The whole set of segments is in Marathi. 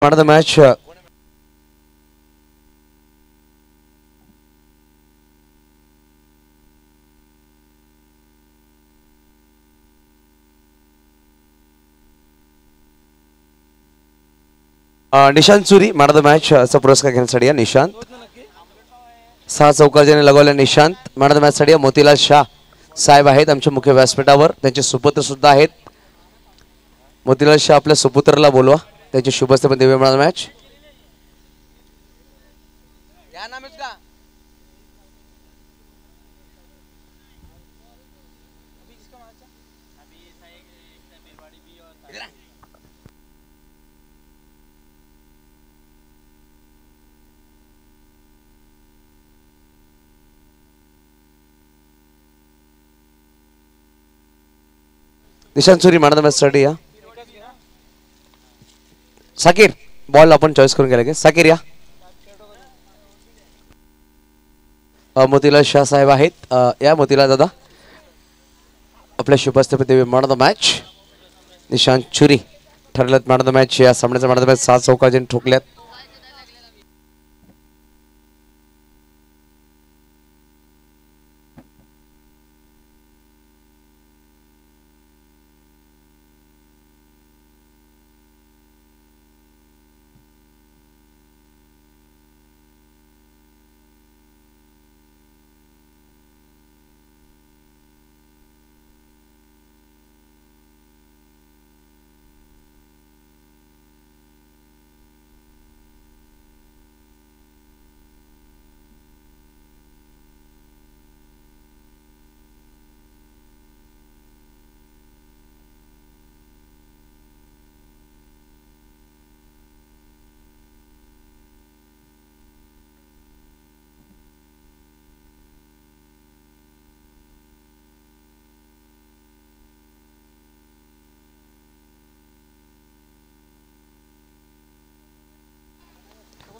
Man of the match, Nishant Suri man of the match असा पुरस्कार घेण्यासाठी आहे निशांत. 6 चौकार ज्याने लगवल्या Nishant man of the match साठी मोतीलाल शाह साहेब आहेत आमच्या मुख्य व्यासपीठावर. त्यांचे सुपुत्र सुद्धा आहेत. मोतीलाल शाह आपल्या सुपुत्राला बोलवा. त्यांचे शुभस्ते पण देऊया man of the match. Nishant Suri man of the match साठी या. साकीर बॉल आपण चॉईस करून गेला की साकीर या. मोतीलाल शाह साहेब आहेत. या मोतीलाल दादा आपल्या शुभस्ते देवी man of the match Nishant Churi ठरलेत man of the match. या सामन्याचा man of the match 6 चौकार ज्याने ठोकल्यात.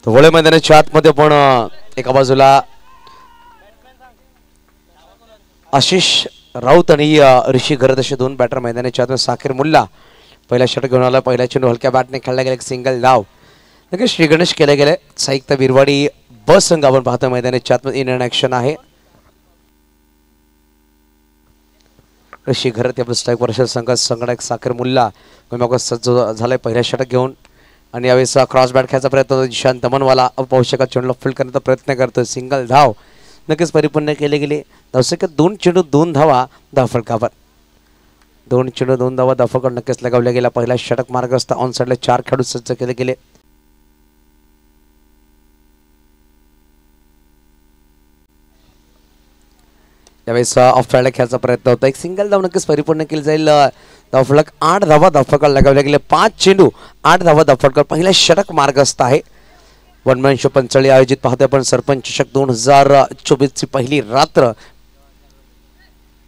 वळे मैदानाच्या आतमध्ये पण एका बाजूला आशिष राऊत आणि ऋषी घरत असे दोन बॅटर मैदानाच्या आत. साखर मुल्ला पहिला षटक घेऊन आला. पहिला चेंडू हलक्या बॅटने खेळला गेला. एक सिंगल डाव नक्कीच श्री गणेश केले गेले. साहित्य बिरवाडी बस संघ आपण पाहतो मैदानाच्या आतमध्ये इन ऍक्शन आहे. ऋषी घरत आपलं स्ट्राईक वर्षा संघ संगणक साखर मुल्ला सज्ज झालाय पहिल्या षटक घेऊन आणि यावेळेस क्रॉस बॅट खेळायचा प्रयत्न ईशान दमनवाला पाहू शकत चेंडूला फील्ड करण्याचा प्रयत्न करतो. सिंगल धाव नक्कीच परिपूर्ण केले गेले. धावसंख्या 2 चेंडू 2 धावा धावफलकावर. 2 चेंडू 2 धावा धावफलकावर नक्कीच लगावल्या गेला. पहिला षटक मार्ग असता ऑन साइडला 4 खेळाडू सज्ज केले गेले. यावेळेस ऑफ साइडला खेळायचा प्रयत्न होता. एक सिंगल धाव नक्कीच परिपूर्ण केली जाईल. धावफलक 8 धावा धावफलकावर लगावल्या गेले. 5 चेंडू 8 धावा धावफलकावर पहिला षटक मार्गस्थ आहे. वनमॅन शो पंचळी आयोजित पाहतोय आपण सरपंच चषक 2024 ची पहिली रात्र.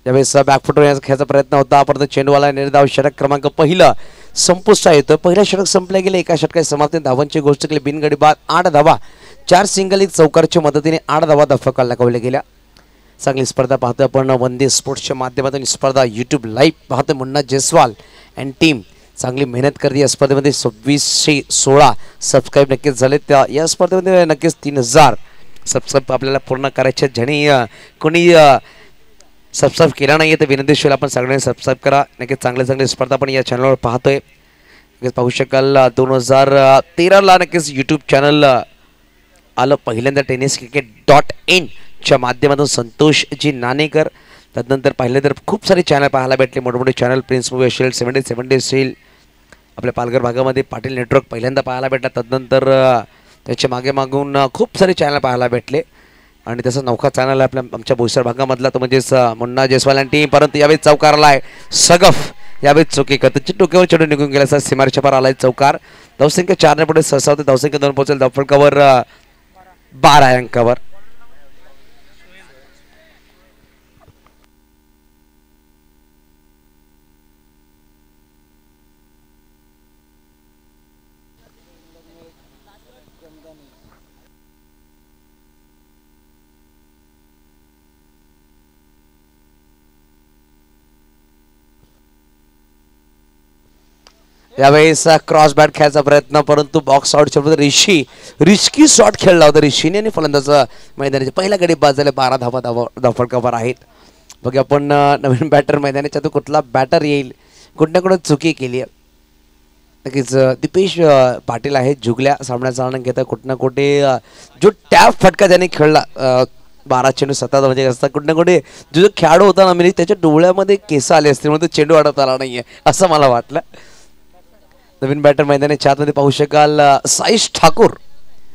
यावेळेस बॅकफुटवर खेळायचा प्रयत्न होता परंतु चेंडूवाला निर्धाव षटक क्रमांक पहिलं संपुष्टात येतोय. पहिल्या षटक संपले गेले. एका षटकाची समाप्ती धावांची गोष्ट केली. बिनगडी बाद 8 धावा 4 सिंगल 1 चौकारच्या मदतीने 8 धावा धावफलकावर लगावल्या गेल्या. चांगली स्पर्धा पाहतोय आपण वंदे स्पोर्ट्सच्या माध्यमातून. स्पर्धा यूट्यूब लाईव्ह पाहतोय. मुन्ना जयस्वाल अँड टीम चांगली मेहनत करते. या स्पर्धेमध्ये 2616 सबस्क्राईब नक्कीच झाले. त्या या स्पर्धेमध्ये नक्कीच 3000 सबस्क्राईब आपल्याला पूर्ण करायचे. ज्यांनी कोणी सबस्क्राईब केला नाही तर विनंती शिवाय आपण सगळ्यांनी सबस्क्राईब करा. नक्कीच चांगले चांगले स्पर्धा आपण या चॅनलवर पाहतोय. नक्कीच पाहू शकाल 2013ला नक्कीच यूट्यूब चॅनल आलं पहिल्यांदा tenniscricket.in च्या माध्यमातून संतोषजी नाणेकर. त्यानंतर पाहिले तर खूप सारे चॅनल पाहायला भेटले. मोठमोठे चॅनल प्रिन्स मूवी असेल 70 असेल आपल्या पालघर भागामध्ये पाटील नेटवर्क पहिल्यांदा पाहायला भेटला. तदनंतर त्याच्या मागून खूप सारे चॅनल पाहायला भेटले आणि त्याचा नौका चॅनल आहे आपल्या आमच्या बोईसर भागामधला तो म्हणजेच मुन्ना जयस्वाल आणि टीम. परंतु यावेळी चौकारला आहे सगफ. यावेळी चुकी करतो टोक्यावर चढून निघून गेला सर. सीमारेच्या पार आलाय चौकार. धावसंख्या 4 ने पुढे सहसा होते. धावसंख्या 2 पोहोचेल. धावफलकावर 12 अंकावर. यावेळेस क्रॉस बॅट खेळायचा प्रयत्न, परंतु बॉक्स आउटच्या रिस्की शॉट खेळला होता ऋषीने आणि फलंदाज मैदानाच्या पहिल्या गडी बाद झाले. 12 धावा फटकावर आहेत. बघा आपण नवीन बॅटर मैदानाच्या तो कुठला बॅटर येईल, कुठं ना कुठं चुकी केली आहे. नक्कीच दीपेश पाटील आहेत जुगल्या सामन्याचा आनंद घेता. कुठं ना कुठे जो टॅप फटका त्याने खेळला 12 चेंडू 7 म्हणजे असता कुठं ना कुठे जो खेळाडू होता ना, म्हणजे त्याच्या डोळ्यामध्ये केस आले असते म्हणून तो चेंडू अडवता आला नाहीये असं मला वाटलं. नवीन बॅटर मैदानाच्या आतमध्ये पाहू शकाल साईश ठाकूर.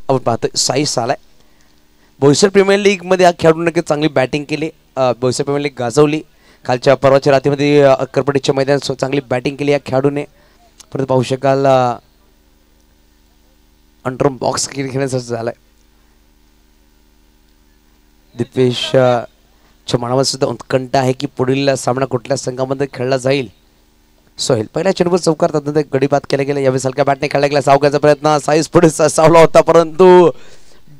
आपण पाहतोय साईश आलाय. बोईसर प्रीमियर लीगमध्ये हा खेळाडू नक्की चांगली बॅटिंग केली. बोईसर प्रीमियर लीग गाजवली. कालच्या परवाच्या रात्रीमध्ये अक्करपट्टीच्या मैदानात चांगली बॅटिंग केली या खेळाडूने. परत पाहू शकाल अंडरम बॉक्स खेळण्यासाठी झालाय. दीपेशच्या मनावर सुद्धा उत्कंठ आहे की पुढील सामना कुठल्या संघामध्ये खेळला जाईल. सोहेल पहिल्या चेंडूवर चौकार त्यानंतर गडी बाद केला गेला. यावेळी हलक्या बॅटने खेळला गेला. सावकाचा प्रयत्न साईज पुढे सावला होता परंतु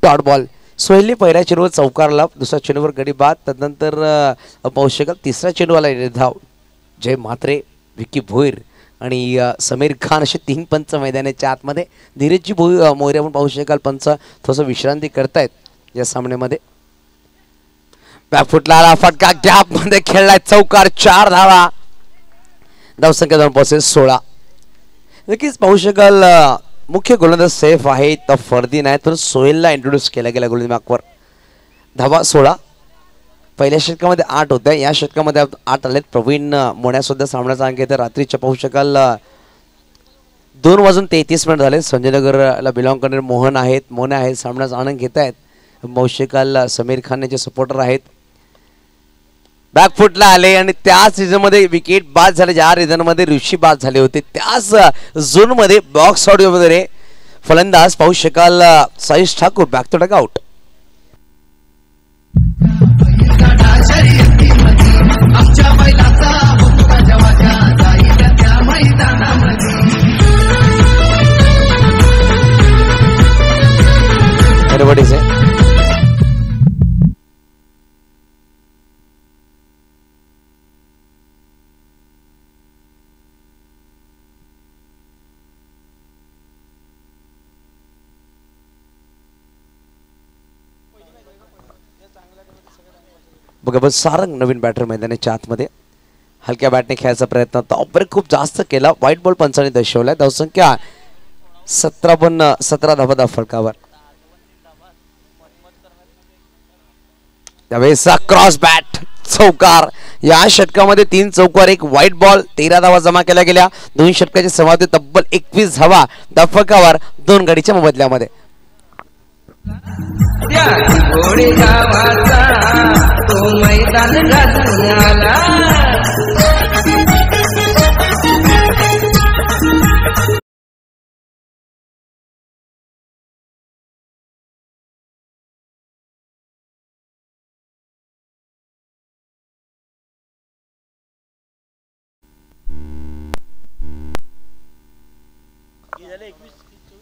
डॉट बॉल. सोहेलने पहिल्या चेंडूवर चौकारला, दुसऱ्या चेंडूवर गडी बाद. त्यानंतर पाहू शकाल तिसऱ्या चेंडूवाला धाव. जय म्हात्रे, विकी भोईर आणि समीर खान असे 3 पंच मैदानाच्या आतमध्ये. धीरजजी मोरे आपण पाहू शकाल पंच थोडंसं विश्रांती करतायत या सामन्यामध्ये. बॅकफुटला आला फटका, गॅप मध्ये खेळलाय चौकार. 4 धावा. धावसंख्या 16. नक्कीच पाहू शकाल मुख्य गोलंदाज सेफ आहे तर फरदीन आहे, तर सोहेलला इंट्रोड्यूस केला गेला गोलंदाजवर. धावा 16. पहिल्या षटकामध्ये 8 होत्या, या षटकामध्ये 8 आलेत. प्रवीण मोण्या सुद्धा सामन्याचा अंक येते. रात्रीच्या पाहू शकाल 2:33 झाले. संजयनगरला बिलॉंग करणारे मोहन आहेत सामन्याचा आनंद घेत आहेत. पाहू शकाल समीर खान यांचे सपोर्टर आहेत. बॅकफुटला आले आणि त्याच सीझनमध्ये विकेट बाद झाले. ज्या रिझनमध्ये ऋषी बाद झाले होते त्याच झोनमध्ये बॉक्स आउट वगैरे फलंदाज पाहू शकाल Saish Thakur back to duck out. बघा बस सारंग नवीन बॅटर मैदानाच्या आतमध्ये हलक्या बॅटने खेळायचा प्रयत्न. टॉप ब्रेक खूप जास्त केला. व्हाईट बॉल पंचाने दर्शवलाय. धावसंख्या 17 धावा फलकावर. त्यावेळेस क्रॉस बॅट चौकार. या षटकामध्ये 3 चौकार 1 व्हाईट बॉल. 13 धावा जमा केल्या गेल्या. 2 षटकाच्या समाप्ती तब्बल 21 धावा फलकावर 2 गडीच्या मोबदल्यामध्ये.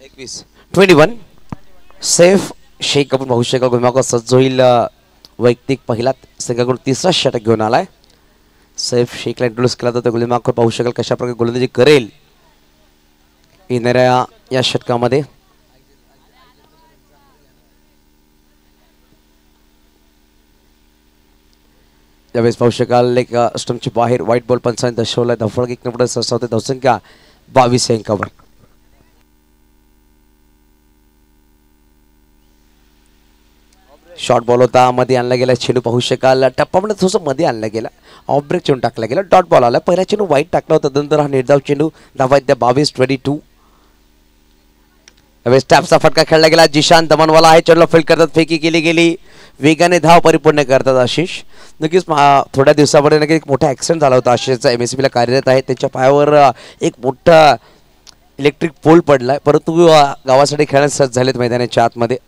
एकवीस 21 सेफ शेख आपण पाहू शकाल गुलमाका सज्ज होईल. वैयक्तिक पहिला संघाकडून 3रा षटक घेऊन आलाय. सैफ शेखला इंट्रोड्यूस केला तर गुलमाकर पाहू शकाल कशा प्रकारे गोलंदाजी करेल येणाऱ्या या षटकामध्ये. त्यावेळेस पाहू शकाल एक स्टंपची बाहेर व्हाईट बॉल पंचाने दर्शवलाय. धफळक 1 नंबर सरसावते. धावसंख्या 22 अंकावर. शॉर्ट बॉल होता मध्ये आणला गेला. चेंडू पाहू शकाल टप्पामध्ये थोडंसं मध्ये आणला गेला. ऑफ ब्रेक चेंडू टाकला गेला. डॉट बॉल आला. पहिला चेंडू वाईट टाकला होता. नंतर हा निर्धाव चेंडू धावा 22-22. त्यावेळेस टॅपचा फटका खेळला गेला. जिशान दमनवाला आहे चेंडूला फील्ड करतात. फेकी केली गेली. वेगाने धाव परिपूर्ण करतात आशिष. नक्कीच थोड्या दिवसामध्ये नक्की एक मोठा ॲक्सिडेंट झाला होता. आशिषचा MSBला कार्यरत आहे. त्याच्या पायावर एक मोठा इलेक्ट्रिक पोल पडलाय. परंतु गावासाठी खेळण्यास सज्ज झालेत मैदानाच्या आतमध्ये.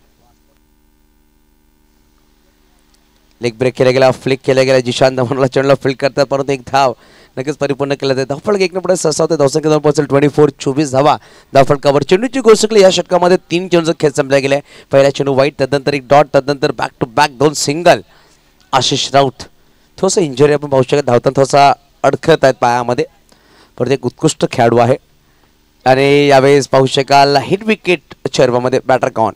लेग ब्रेक केला गेला. फ्लिक केला गेला. जिशान दमनला चेंडूला फील्ड करतात परंतु एक धाव नक्कीच परिपूर्ण केलं जाते. धावफलक 1 नंबर सरसावते. धावसंख्या 24-24 धावा धावफलकावर. चेंडूची गोष्ट या षटकामध्ये 3 चेंडूचा खेळ संपला गेलाय. पहिला चेंडू व्हाईट, त्यानंतर एक डॉट, त्यानंतर back to back 2 single. Ashish Raut थोडंसं इंजुरी आपण पाहू शकत. धावताना थोडासा अडखळत आहेत पायामध्ये, परंतु एक उत्कृष्ट खेळाडू आहे. आणि यावेळेस पाहू शकाल हिट विकेट चेरवामध्ये बॅटर कॉन.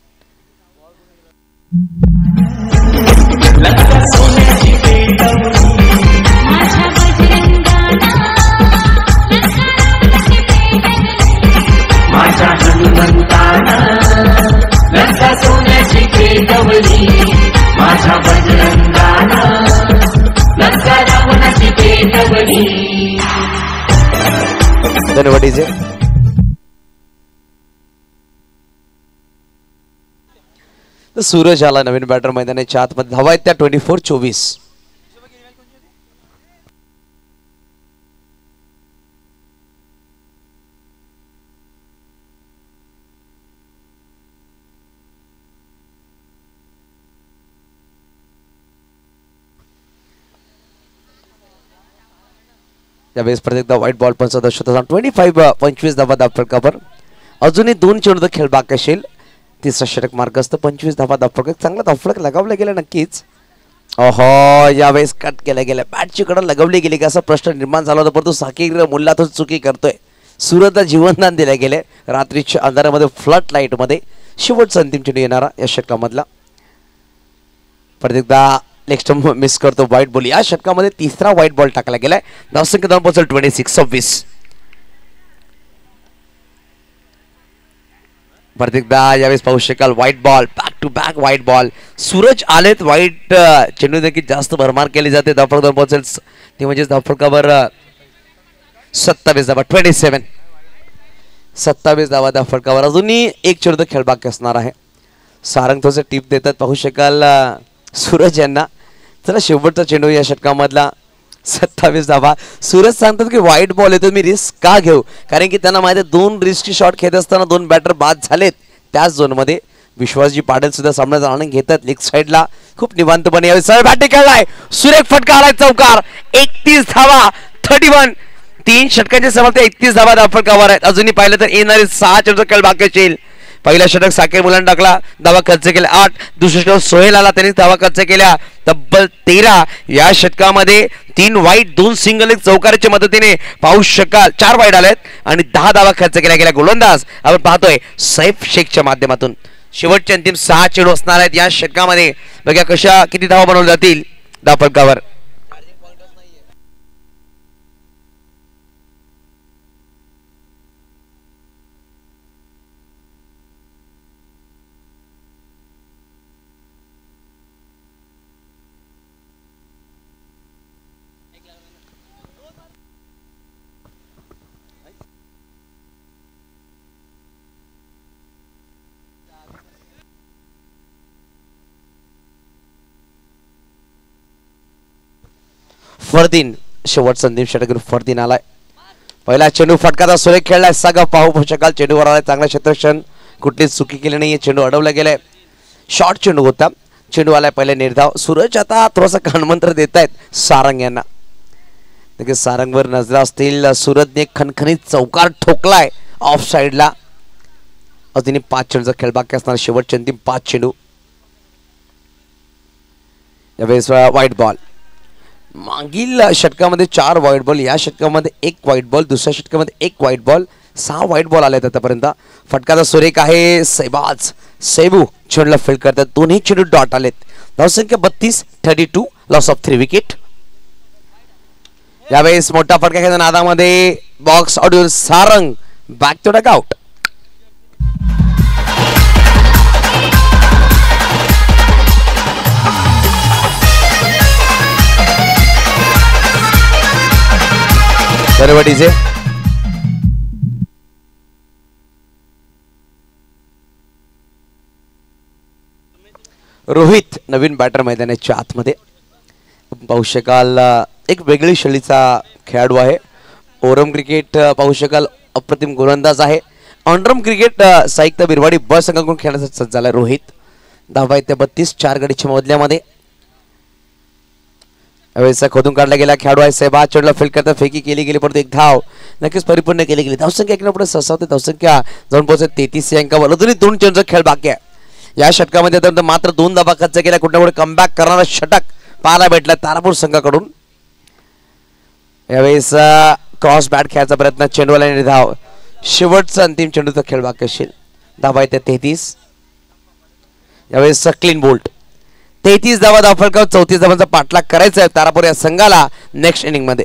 धन्यवाद डीजे. सूरज आला नवीन बॅटर मैदानाच्या आतमध्ये. धावा आहेत त्या 24-24. यावेळेस प्रत्येकदा व्हाईट बॉल पण सदस्य 25 धावा दाफडकावर. अजूनही 2 चेंडू खेळ बाकी असेल. तिसरा षटक मार्ग असतं. 25 धावा दाफडक. चांगला दाफडक लगावला गेला नक्कीच. ओहो यावेळेस कट केल्या गेल्या. बॅटची कडं लगवली गेली का असा प्रश्न निर्माण झाला होता, परंतु साकीर मुल्लातच चुकी करतोय. सुरतला जीवनदान दिले गेले. रात्रीच्या अंधारामध्ये फ्लड लाईट मध्ये शेवटचा अंतिम चेंडू येणारा या षटकामधला. प्रत्येकदा नेक्स्ट मिस करतो व्हाईट बॉल. या षटकामध्ये तिसरा व्हाईट बॉल टाकला गेलाय. धावसंख्या 26-26. प्रत्येकदा यावेळेस पाहू शकाल white ball. Back to back white ball. Suraj आलेत. व्हाईट चेंडू देखील जास्त भरमार केली जाते. धावफलक 2 पोहोचेल ती म्हणजेच धावफलकावर 27 धावा. 27 धावा धावफलकावर. अजूनही एक चेंडू खेळ बाकी असणार आहे. सारंग थोडंसं टिप देतात पाहू शकाल सूरज यांना. चला शेवटचा चेंडू या षटकामधला. 27 धावा. सूरज सांगतात की व्हाईट बॉल येतो मी रिस्क का घेऊ, कारण की त्यांना माहिती आहे 2 रिस्की शॉट खेळत असताना 2 बॅटर बाद झालेत त्याच झोनमध्ये. विश्वासजी पाटील सुद्धा सामन्याचा आनंद घेतात. लेग साईडला खूप निवांतपणे यावेळी सरळ बॅटिंग खेळलाय. सुरेख फटका आलाय चौकार. 31 धावा. 31. 3 षटकांचे समाप्ती 31 धावा धावफलकावर आहेत. अजूनही पाहिलं तर येणारे 6 चेंडूचा खेळ बाकी असेल. पहिला षटक साकीर मुलांना टाकला. धावा खर्च केल्या 8. दुसऱ्या षटकावर सोहेल आला, त्यांनी धावा खर्च केल्या तब्बल 13. या षटकामध्ये 3 वाईट 2 सिंगल एक चौकाराच्या मदतीने पाहू शकाल 4 वाईट आलेत आणि 10 धावा खर्च केल्या गेल्या. गोलंदाज आपण पाहतोय सैफ शेखच्या माध्यमातून. शेवटचे अंतिम 6 चेंडू असणार आहेत या षटकामध्ये. बघा कशा किती धावा बनवल्या जातील धावफलकावर. फरदीन शेवटचा अंतिम षटक फरदीन आलाय. पहिला चेंडू फटकाचा सुरेख खेळलाय. सगळं पाहू शकाल चेंडूवर आलाय. चांगला क्षेत्ररक्षण, कुठलीच चुकी केली नाही. चेंडू अडवला गेलाय. शॉर्ट चेंडू होता. चेंडू आलाय पहिले निर्धाव. सूरज आता थोडासा कानमंत्र देत आहेत सारंग यांना. देखील सारंगवर नजर असतील. सूरजने खणखणीत चौकार ठोकलाय ऑफ साइडला. अजूनही 5 चेंडूचा खेळ बाकी असणार. शेवटचे अंतिम 5 चेंडू. यावेळेस व्हाईट बॉल. मागील षटकामध्ये 4 व्हाईट बॉल. या षटकामध्ये 1 व्हाईट बॉल. दुसऱ्या षटकामध्ये 1 व्हाईट बॉल. 6 व्हाईट बॉल आलेत आतापर्यंत. फटकाचा सुरेख आहे. सैबाज सेबू चेंडूला फील्ड करतात. दोन्ही चेंडू डॉट आलेत. धावसंख्या 32. 32. Loss of 3 wicket. यावेळेस मोठा फटका खेळताना नादामध्ये बॉक्स out. Sarang back to duck out. DJ Rohit नवीन बॅटर मैदानाच्या आतमध्ये. पाहू शकाल एक वेगळी शैलीचा खेळाडू आहे. ओरम क्रिकेट पाहू शकाल अप्रतिम गोलंदाज आहे. ऑनरम क्रिकेट साहित्य बिरवाडी ब संघाकडून खेळण्याचा सज्ज झाला रोहित. धावा आहेत 32. 4 गडीच्या मोबदल्यामध्ये. यावेळेस खोदून काढला गेला खेळाडू आहे. सहबाज चेंडूला फील्ड करता फेकी केली गेली, परंतु एक धाव नक्कीच परिपूर्ण केली गेली. धावसंख्या 1 पुढे ससावते. धावसंख्या जाऊन पोहोचत 33 अंकावर. अजूनही 2 चेंडूचा खेळ बाकी आहे. या षटकामध्ये मात्र 2 धावा खर्च केल्या. कुठे कुठे कमबॅक करणारा षटक पाहायला भेटला तारापूर संघाकडून. यावेळेस क्रॉस बॅट खेळायचा प्रयत्न. चेंडूला निर्धाव. शेवटचा अंतिम चेंडूचा खेळ बाकी असेल. धावा येते 33. यावेळेस क्लीन बोल्ट. 33 धावा दाफळगाव 34 धावांचा पाठलाग करायचा आहे तारापूर या संघाला नेक्स्ट इनिंग मध्ये.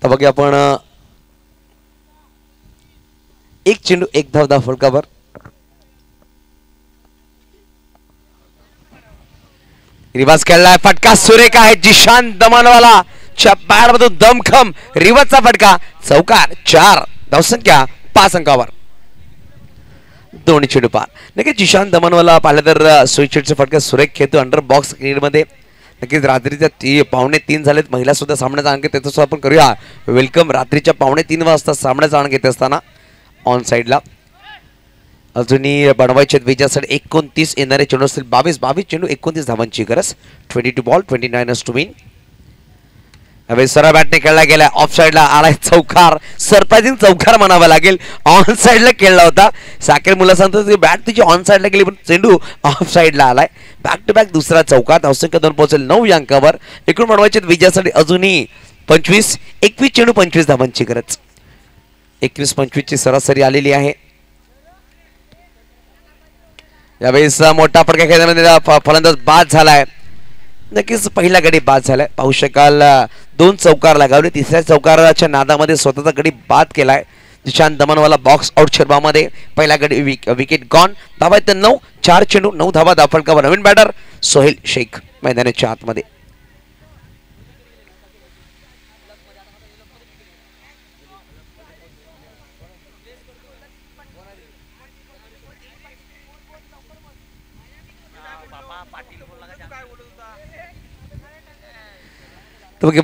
तर बघा आपण एक चेंडू एक धाव दाफळगावर. रिवाज खेळलाय फटका सुरेख आहे. जिशान दमनवाला च्या बॅट मधून दमखम रिवाजचा फटका. चौकार 4 धावसंख्या 5 अंकावर. दोन्ही चेंडू पार. नक्कीच जिशान दमनवाला पाहिलं तर स्विचचे फटका सुरेख खेळतो अंडर बॉक्स क्रिकेटमध्ये. नक्कीच रात्रीच्या 2:45 झालेत. महिला सुद्धा सामन्याचा अंक त्याचा सुद्धा आपण करूया वेलकम. रात्रीच्या 2:45 वाजता सामन्याचा अंक घेत असताना ऑन साइडला अजूनही बनवायचे विजयासाठी 29 येणारे चेंडू असतील. 22 चेंडू 29 धावांची गरज. 22 बॉल 29 टू विन. अबे सरळ बॅटने खेळला गेला. ऑफ साइडला आलाय चौकार. सरप्राइजिंग चौकार म्हणावा लागेल. ऑन साइडला खेळला होता. साकेर मुला सांगतो बॅट तुझी ऑन साइडला गेली पण चेंडू ऑफ साइडला आलाय. बॅक टू बॅक दुसरा चौकार. धावसंख्या 2 पोहोचेल 9 या अंकावर. एकूण बनवायचे विजयासाठी अजूनही 21 चेंडू 25 धावांची गरज. 21-25 ची सरासरी आलेली आहे. यावेळेस मोठा फटका खेळण्यामध्ये फलंदाज बाद झालाय. नक्कीच पहिला गडी बाद झालाय. पाहू शकाल 2 चौकार लगावले. तिसऱ्या चौकाराच्या नादामध्ये स्वतःचा गडी बाद केलाय. जिशान दमनवाला बॉक्स आउट क्षेत्रामध्ये. पहिला गडी विकेट गॉन. धावा आहेत 9. 4 चेंडू 9 धावा दाफळगावर. नवीन बॅटर सोहेल शेख मैदानाच्या आतमध्ये.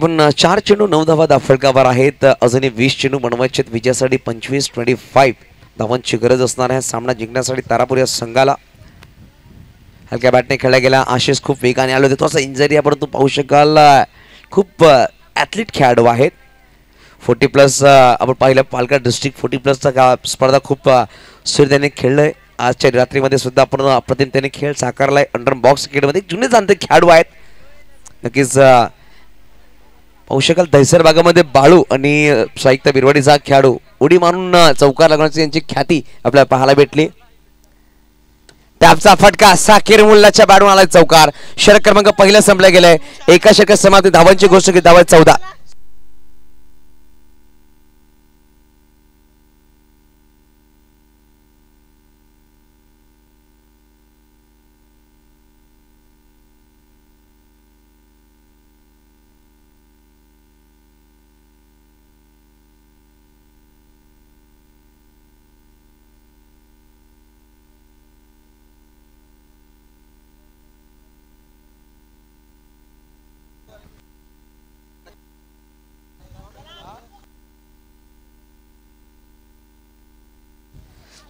पण 4 चेंडू 9 धावा दाफळगावर आहेत. अजूनही 20 चेंडू बनवायचे विजयासाठी. 25 धावांची गरज असणार आहे सामना जिंकण्यासाठी तारापूर या संघाला. हलक्या बॅटने खेळला गेला. आशिष खूप वेगाने आले होते. थोडासा इंजरी आहे परंतु पाहू शकाल खूप ॲथलीट खेळाडू आहेत. 40+ आपण पाहिलं पालघर डिस्ट्रिक्ट 40+ स्पर्धा खूप सुर त्याने खेळलंय. आजच्या रात्रीमध्ये सुद्धा आपण अप्रतिम त्याने खेळ साकारलाय. अंडर बॉक्स क्रिकेटमध्ये जुने जाणते खेळाडू आहेत. नक्कीच पाहू शकाल दहिसर भागामध्ये बाळू आणि साहित्य बिरवाडीचा खेळाडू उडी मारून चौकार लागण्याची यांची ख्याती आपल्याला पाहायला भेटली. त्याचा फटका साकीर मुल्लाच्या बॅटून आलाय चौकार. षटक क्रमांक पहिला संपला गेलाय. एका षटकात समाप्ती धावांची गोष्ट की धावा 14.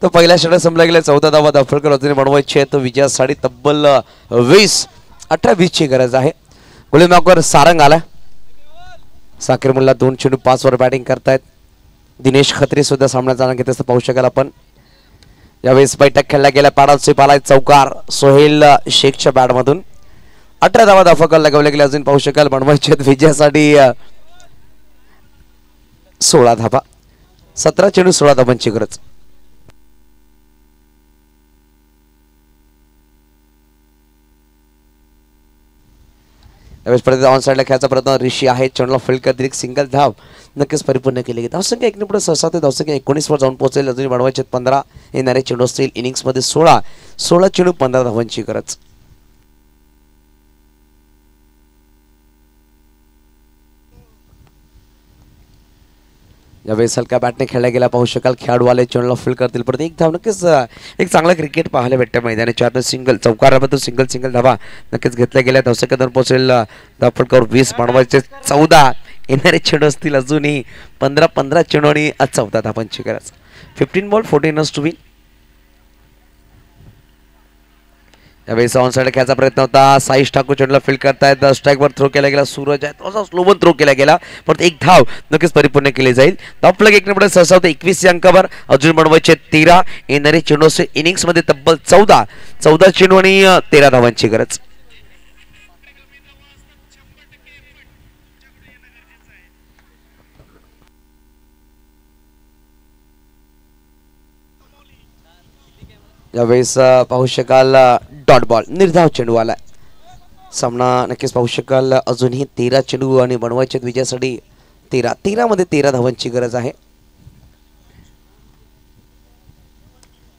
तो पहिल्या षटक संपला गेला. 14 धावा दाफळकर अजून बनवायची आहे. तो विजयासाठी तब्बल 18-20 ची गरज आहे. गोलंदाजावर सारंग आला. साकीर मुल्ला 2 चेंडू 5 वर बॅटिंग करतायत. दिनेश खत्री सुद्धा सामना जाणून घेत असं पाहू शकाल आपण. यावेळेस बैठक खेळला गेला. पाडाल स्वीप आलाय चौकार सोहेल शेखच्या बॅटमधून. 18 धावा दाफळकर लगावल्या गेल्या. अजून पाहू शकाल बनवायचे विजयासाठी 16 धावा. 17 चेंडू 16 धावांची गरज. यावेळेस परत ऑन साईडला खेळायचा प्रयत्न ऋषी आहे. चेंडूला फील्ड करतील. एक सिंगल धाव नक्कीच परिपूर्ण केली गेली. धावसंख्या 1 पुढे 6 ते धावसंख्या 19 वर जाऊन पोहोचेल. अजून बनवायचे 15. येणारे चेंडू असतील इनिंग्समध्ये 16 चेंडू 15 धावांची गरज. यावेळेस हलक्या बॅटने खेळला गेला. पाहू शकाल खेळाडू आले. चेंडूला फील्ड करतील. परत एक धाव नक्कीच एक चांगला क्रिकेट पाहायला भेटतं मैदानी. 4 सिंगल चौकारामधून सिंगल धावा नक्कीच घेतल्या गेल्या. धावसंख्यातून पोहोचेल दाफळकर 20 बनवायचे 14. येणारे चेंडू असतील अजूनही 15 चेंडू आणि 14 धावांची गरज. 15 बॉल 14 रन्स टू विन. यावेळेस ऑन साइड खेळायचा प्रयत्न होता. साईश ठाकूर चेंडूला फील्ड करतायत. स्ट्राईकवर थ्रो केला गेला. सूरज आहे थोडासा स्लोवन थ्रो केला गेला. परत एक धाव नक्कीच परिपूर्ण केली जाईल. धावफलक 1 पुढे 6 होते 21 अंकावर. अजून बनवायचे 13. येणारे चेंडू इनिंग्स मध्ये तब्बल 14 चेंडू आणि 13 धावांची गरज. यावेळेस पाहू शकाल डॉट बॉल निर्धाव चेंडू आलाय. सामना नक्कीच पाहू शकाल अजूनही 13 चेंडू आणि बनवायचे विजयासाठी 13 मध्ये 13 धावांची गरज आहे.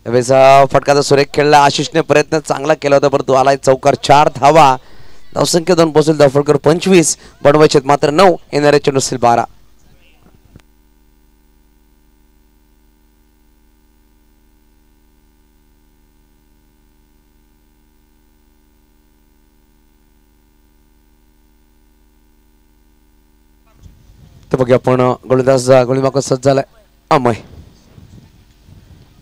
यावेळेस फटकाचा सुरेख खेळला. आशिषने प्रयत्न चांगला केला होता परंतु आलाय चौकार. 4 धावा. धावसंख्या 2 पोहोचेल. दाफळकर 25 बनवायचे मात्र 9. येणारे चेंडू असतील 12. तर बघूया आपण गोलंदाज सज्ज झालाय.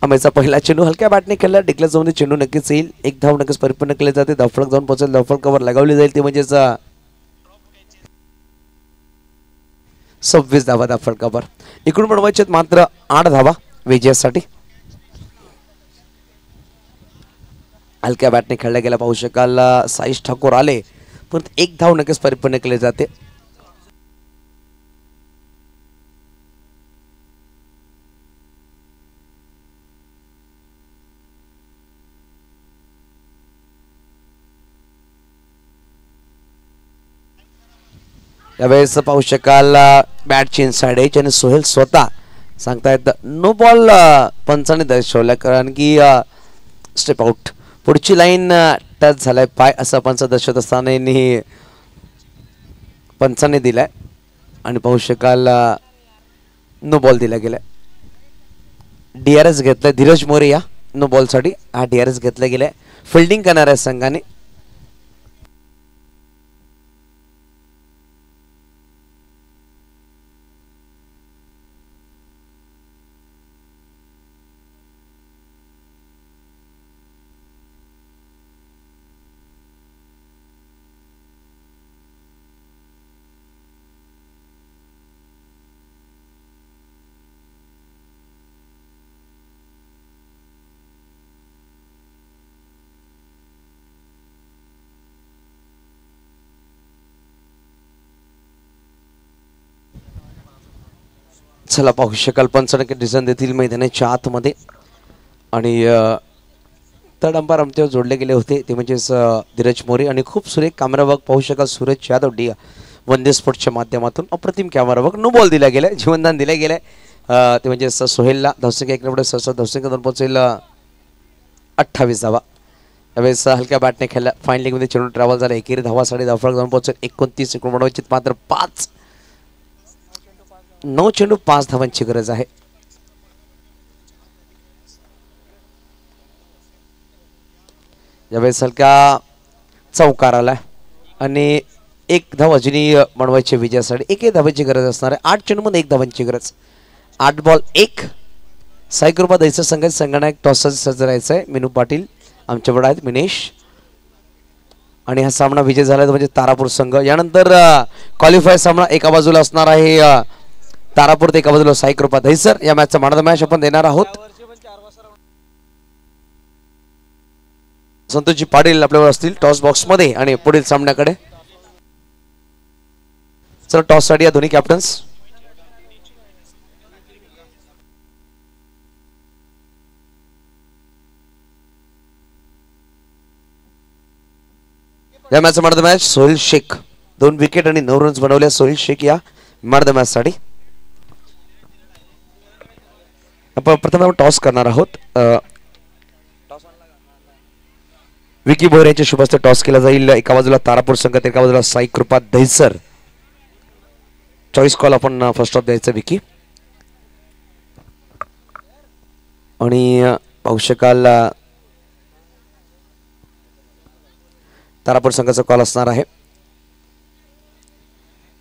अमयचा पहिला चेंडू हलक्या बॅटने खेळला. डिक्लेअर जाऊन चेंडू नक्कीच येईल. एक धाव नक्कीच परिपूर्ण केले जाते. धावफलक जाऊन पोहोचेल. धावफलकावर लगावली जाईल ते म्हणजेच 26 धावा धावफलकावर. इकडून बनवायचे मात्र 8 धावा विजयासाठी. हलक्या बॅटने खेळला गेला. पाहू शकाल साईश ठाकूर आले परंतु एक धाव नक्कीच परिपूर्ण केले जाते. यावेळेस पाहू शकाल बॅटची इनसाइड एज आणि सोहेल स्वतः सांगतायत नो बॉल पंचाने दर्शवला कारण की स्टेप आउट. पुढची लाईन टच झालाय पाय असं पंच दर्शवत असताना पंचाने दिलाय आणि पाहू शकाल नो बॉल दिला गेलाय. DRS घेतलाय धीरज मोरे या नो बॉल साठी. हा DRS घेतला गेलाय फिल्डिंग करणाऱ्या संघाने. चला पाहू शकाल पंचांना डिझाईन देतील मैदानाच्या आतमध्ये आणि थर्ड अंपायर आमच्यावर जोडले गेले होते ते म्हणजेच धीरज मोरे आणि खूप सुरेख कॅमेरा वर्क पाहू शकाल सूरज यादव डी वंदे स्पोर्ट्सच्या माध्यमातून अप्रतिम कॅमेरा वर्क नो बॉल दिला गेला जीवनदान दिले गेले ते म्हणजे सोहेलला धावसंख्या एक नंबर धावसंख्या दोन पोहोचेल 28 धावा यावेळेस हलक्या बॅटने खेळला फाईन लीगमध्ये चेंडू ट्रॅव्हल झाला एकेरी धावासाठी धावफरक जाऊन पोहोचेल 29 एकूण बनवायची मात्र 9 चेंडू 5 धावांची गरज आहे यावेळेस हलक्या चौकार आलाय आणि एक धाव अजूनही बनवायची विजयासाठी एक धावांची गरज असणार आहे 8 चेंडूमध्ये 1 धावांची गरज 8 बॉल 1 साई कृपा द्यायचं संघात संगणक टॉस सज्ज राहायचं आहे मिनू पाटील आमच्याकडे आहेत मिनेश आणि हा सामना विजय झाला म्हणजे तारापूर संघ यानंतर क्वालिफायर सामना एका बाजूला असणार आहे तारापूर एका बाजूला साई कृपा दहिसर या मॅचचा मॅन ऑफ द मॅच आपण देणार आहोत संतोषजी पाटील आपल्यावर असतील टॉस बॉक्स मध्ये आणि पुढील सामन्याकडे चला टॉस साठी या दोन्ही कॅप्टन्स या match man of the match Sohel Shaikh 2 wicket आणि 9 रन्स बनवल्या सोहेल शेख या मॅन ऑफ द मॅच साठी आपण प्रथम टॉस करणार आहोत विकी भोयर यांच्या शुभ हस्ते टॉस केला जाईल एका बाजूला तारापूर संघ एका बाजूला साई कृपा दहिसर चॉईस कॉल आपण फर्स्ट ऑफ द्यायचं विकी आणि पाहू शकाल तारापूर संघाचा कॉल असणार आहे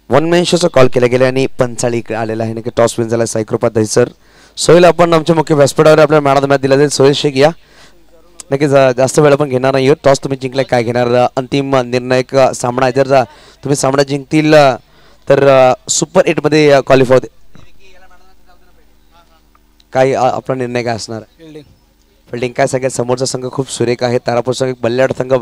1 मॅन शोचा कॉल केला गेला आणि पंचाळी आलेला आहे की टॉस विन झाला साई कृपा दहिसर सोहेल आपण आमच्या मुख्य व्यासपीठावर आपल्या मॅन ऑफ द मॅच दिला जाईल सोहेल शेख या नक्कीच जास्त वेळ आपण घेणार नाही टॉस तुम्ही जिंकलाय काय घेणार अंतिम निर्णायक सामना जर तुम्ही सामना जिंकतील तर सुपर 8 मध्ये क्वालिफाय होते काय आपला निर्णय काय असणार फिल्डिंग काय सगळ्यात समोरचा संघ खूप सुरेख आहे तारापूर संघ बल्ल्याड संघ